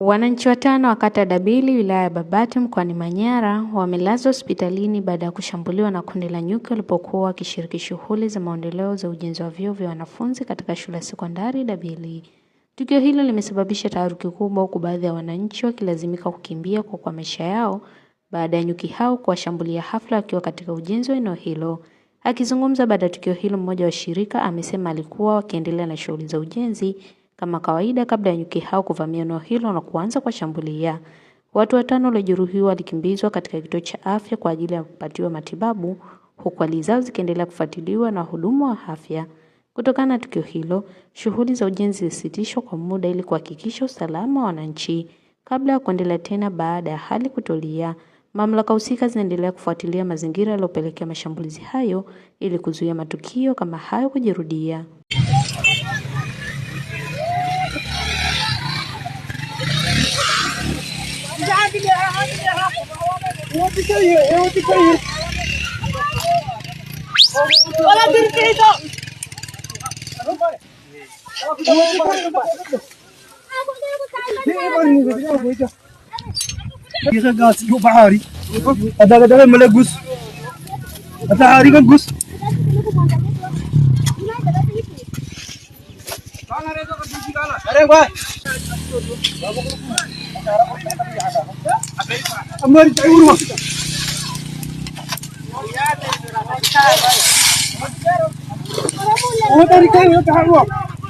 Wananchi watano wa kata Dabili wilaya ya Babati mkoani Manyara wamelazwa hospitalini baada ya kushambuliwa na kundi la nyuki walipokuwa wakishiriki shughuli za maendeleo za ujenzi wa vyoo vya wanafunzi katika shule ya sekondari Dabili. Tukio hilo limesababisha taharuki kubwa, huku baadhi ya wananchi wakilazimika kukimbia kwa maisha yao baada ya nyuki hao kuwashambulia hafla wakiwa katika ujenzi wa eneo hilo. Akizungumza baada ya tukio hilo, mmoja wa shirika amesema alikuwa wakiendelea na shughuli za ujenzi kama kawaida kabla ya nyuki hao kuvamia eneo hilo na kuanza kuwashambulia. Watu watano waliojeruhiwa walikimbizwa katika kituo cha afya kwa ajili ya kupatiwa matibabu, huku hali zao zikiendelea kufuatiliwa na wahudumu wa afya. Kutokana na tukio hilo, shughuli za ujenzi zilisitishwa kwa muda ili kuhakikisha usalama wa wananchi kabla ya kuendelea tena baada ya hali kutulia. Mamlaka husika zinaendelea kufuatilia mazingira yaliyopelekea mashambulizi hayo ili kuzuia matukio kama hayo kujirudia.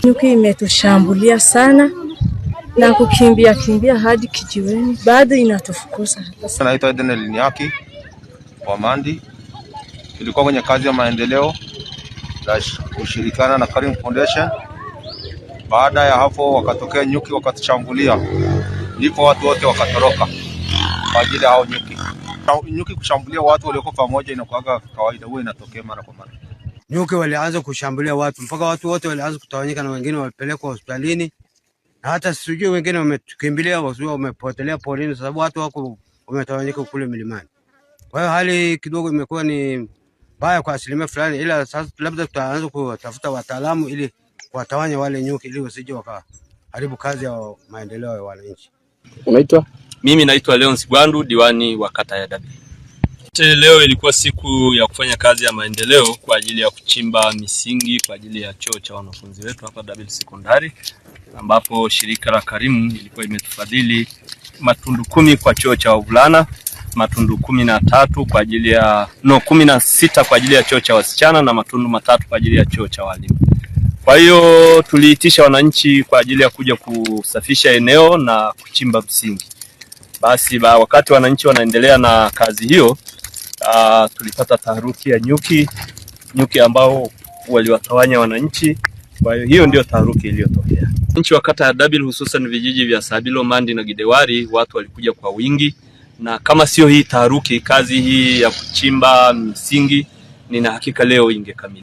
Nyuki imetushambulia sana na kukimbia hadi kijiweni, bado inatufukuza. Naitwa Eden Eliniaki wa Mandi. Tulikuwa kwenye kazi ya maendeleo na kushirikiana na Karim Foundation. Baada ya hapo wakatokea nyuki wakatushambulia, ndipo watu wote wakatoroka kwa ajili ya hao nyuki. Nyuki kushambulia watu walioko pamoja inakuwa kawaida, huwa inatokea mara kwa mara. Nyuki walianza kushambulia watu mpaka watu wote walianza kutawanyika na wengine walipelekwa hospitalini, na hata sijui wengine wametukimbilia wamepotelea porini sababu watu wako wametawanyika kule milimani. Kwa hiyo hali kidogo imekuwa ni mbaya kwa asilimia fulani, ila sasa labda tutaanza kutafuta wataalamu ili kuwatawanya wale nyuki ili wasije wakaharibu kazi ya maendeleo ya wananchi. Unaitwa? Mimi naitwa Leonce Gwandu, diwani wa kata ya Dabili. Leo ilikuwa siku ya kufanya kazi ya maendeleo kwa ajili ya kuchimba misingi kwa ajili ya choo cha wanafunzi wetu hapa Dabili Sekondari, ambapo shirika la Karimu ilikuwa imetufadhili matundu 10 kwa choo cha wavulana, matundu 13 kwa ajili ya 16 kwa ajili ya choo cha wasichana na matundu 3 kwa ajili ya choo cha walimu. Kwa hiyo tuliitisha wananchi kwa ajili ya kuja kusafisha eneo na kuchimba msingi. Basi wakati wananchi wanaendelea na kazi hiyo, tulipata taharuki ya nyuki ambao waliwatawanya wananchi. Kwa hiyo ndio taharuki iliyotokea. Wananchi wa kata ya Dabili, hususan vijiji vya Sabilo, Mandi na Gidewari, watu walikuja kwa wingi, na kama sio hii taharuki, kazi hii ya kuchimba msingi nina hakika leo ingekamilika.